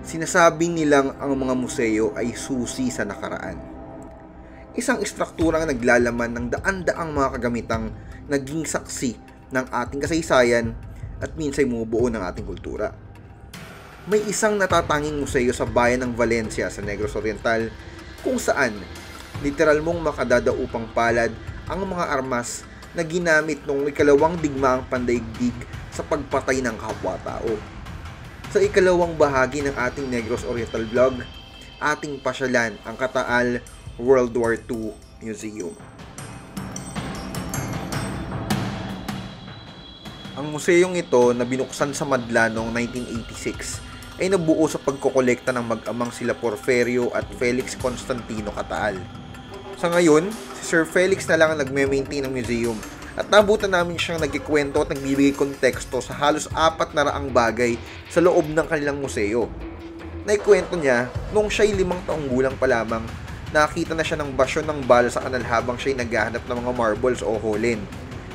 Sinasabi nilang ang mga museo ay susi sa nakaraan. Isang istrukturang naglalaman ng daan-daang mga kagamitang naging saksi ng ating kasaysayan at minsay bumubuo ng ating kultura. May isang natatanging museo sa bayan ng Valencia sa Negros Oriental kung saan literal mong makadadaupang palad ang mga armas na ginamit noong ikalawang digmaang pandaigdig sa pagpatay ng kapwa-tao. Sa ikalawang bahagi ng ating Negros Oriental vlog, ating pasyalan ang Kataal World War II Museum. Ang museyong ito na binuksan sa Madla noong 1986 ay nabuo sa pagkokolekta ng mag-amang sila Porferio at Felix Constantino Kataal. Sa ngayon, si Sir Felix na lang ang nagme-maintain ng museum at nabutan namin siyang nagkikwento at nagbibigay konteksto sa halos 400 bagay sa loob ng kanilang museo. Naikwento niya, noong siya'y 5 taong gulang pa lamang, nakita na siya ng basyon ng bala sa kanal habang siya'y naghahanap ng mga marbles o holen.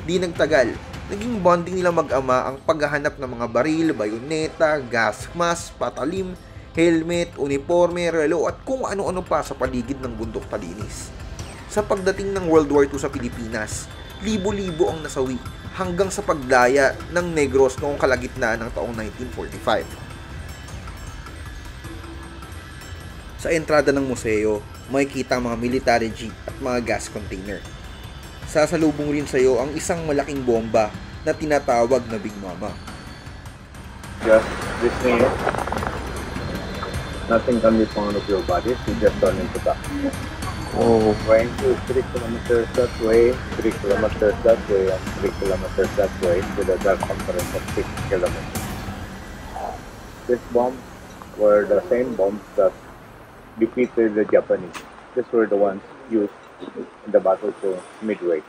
Di nagtagal, naging bonding nila mag-ama ang paghahanap ng mga baril, bayoneta, gas mask, patalim, helmet, uniforme, relo at kung ano-ano pa sa paligid ng bundok Talinis. Sa pagdating ng World War II sa Pilipinas, libo-libo ang nasawi hanggang sa paglaya ng Negros noong kalagitnaan ng taong 1945. Sa entrada ng museo, makikita ang mga military jeep at mga gas container. Sasalubong rin sa iyo ang isang malaking bomba na tinatawag na Big Mama. Just listening, nothing can be found of your body, you just turn into dust. Oh. Going to 3 kilometers that way, 3 kilometers that way, and 3 kilometers that way with a circumference of 6 kilometers. These bombs were the same bombs that defeated the Japanese. These were the ones used in the battle for Midway,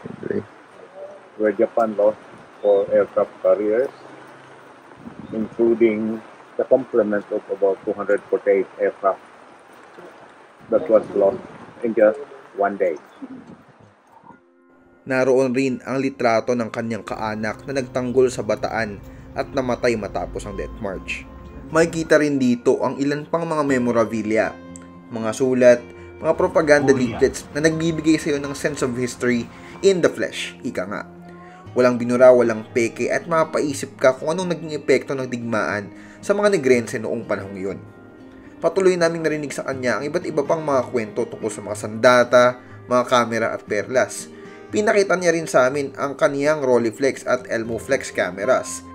where Japan lost 4 aircraft carriers, including the complement of about 248 aircraft that was lost in just 1 day. Naroon rin ang litrato ng kanyang kaanak na nagtanggol sa Bataan at namatay matapos ang Death March. Makikita rin dito ang ilan pang mga memorabilia, mga sulat, mga propaganda leaflets na nagbibigay sa iyo ng sense of history in the flesh, ika nga. Walang binura, walang peke at mapaisip ka kung anong naging epekto ng digmaan sa mga Negrense noong panahong iyon. Patuloy naming narinig sa kanya ang iba't iba pang mga kwento tungkol sa mga sandata, mga kamera at perlas. Pinakita niya rin sa amin ang kaniyang Rolleiflex at Elmoflex cameras.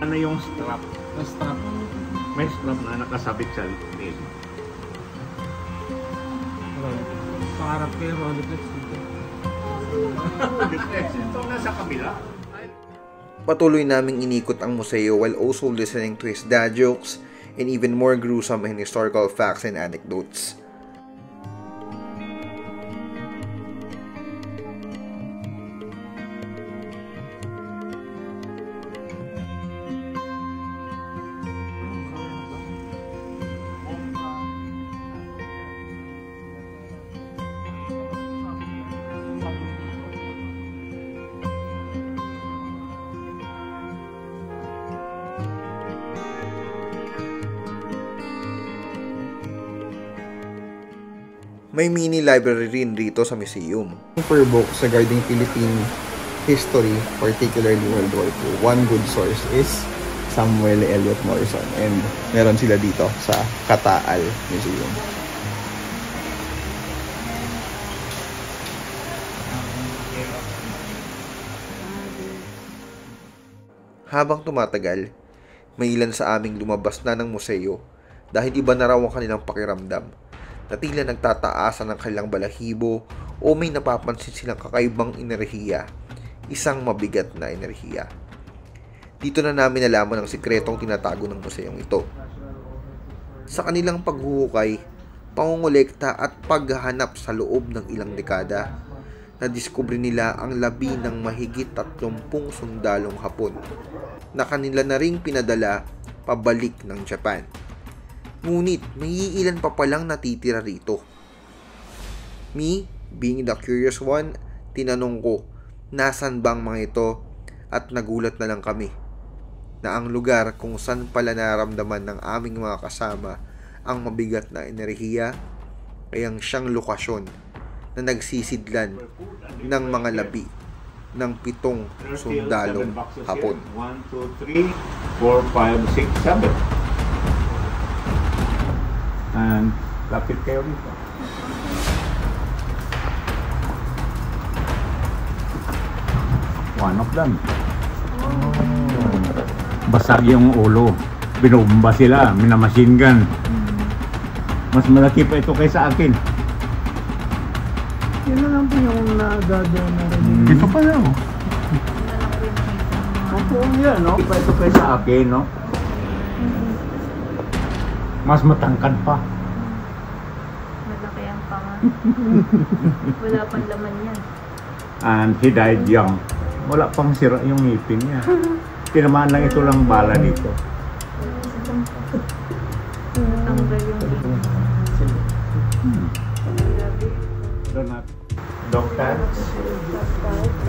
Ano yung strap? May strap. May strap na nakasabit sa lid. Pangarap ko yung Rolleiflex dito. Ito nasa kabila. Patuloy naming inikot ang museo while also listening to his dad jokes and even more gruesome and historical facts and anecdotes. May mini library rin dito sa museum. For books regarding Philippine history, particularly World War II, one good source is Samuel Eliot Morison, and meron sila dito sa Kataal Museum. Habang tumatagal, may ilan sa aming lumabas na ng museo dahil iba na raw ang kanilang pakiramdam na tila nagtataasan ng kanilang balahibo o may napapansin silang kakaibang enerhiya, isang mabigat na enerhiya. Dito na namin nalaman ang sikretong tinatago ng museong ito. Sa kanilang paghuhukay, pangungulekta at paghahanap sa loob ng ilang dekada, nadiskubre nila ang labi ng mahigit 30 sundalong Hapon na kanila na ring pinadala pabalik ng Japan. Ngunit may iilan pa palang natitira rito. Me, being the curious one, tinanong ko, nasan bang mga ito? At nagulat na lang kami. na ang lugar kung saan pala naramdaman ng aming mga kasama ang mabigat na enerhiya ay ang siyang lokasyon na nagsisidlan ng mga labi ng 7 sundalong Hapon. 1, 2, 3, 4, 5, 6, 7. And lapit kayo dito. One of them. Basag yung ulo. Binumba sila, minamachine gun. Mas malaki pa ito kaysa akin. Yun na lang po yung nadadyo na rin. Dito pa lang. Opo yan, no? Pa ito kaysa akin, no? Mas matangkad pa. Malaki ang panga. Wala pang laman yan. And he died young. Wala pang sira yung ngipin niya. Tinamaan lang ito lang bala dito. Tanggal yung Dog tags.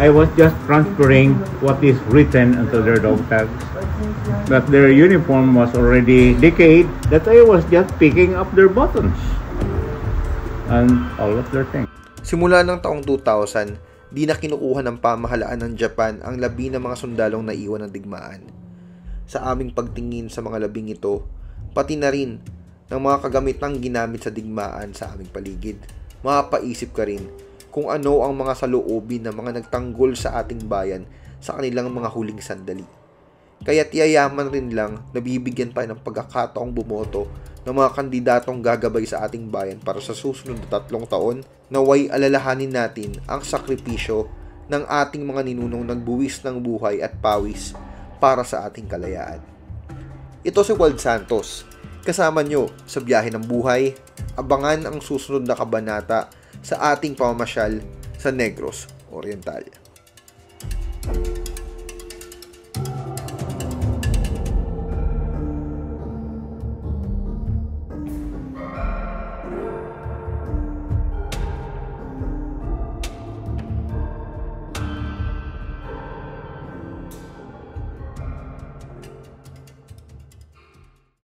I was just transferring what is written onto their dog tags. But their uniform was already decayed, that I was just picking up their buttons. And all of their things. Simula ng taong 2000, di na kinukuha ng pamahalaan ng Japan ang labi ng mga sundalong naiwan ng digmaan. Sa aming pagtingin sa mga labing ito, pati na rin ng mga kagamitang ginamit sa digmaan sa aming paligid, mapapaisip ka rin kung ano ang mga saloobin ng mga nagtanggol sa ating bayan sa kanilang mga huling sandali. Kaya tiyayaman rin lang na bibigyan pa ng pagkakataong bumoto ng mga kandidatong gagabay sa ating bayan para sa susunod na 3 taon, naway alalahanin natin ang sakripisyo ng ating mga ninunong nagbuwis ng buhay at pawis para sa ating kalayaan. Ito si Wald Santos. Kasama nyo sa biyahe ng buhay. Abangan ang susunod na kabanata sa ating pamamasyal sa Negros Oriental.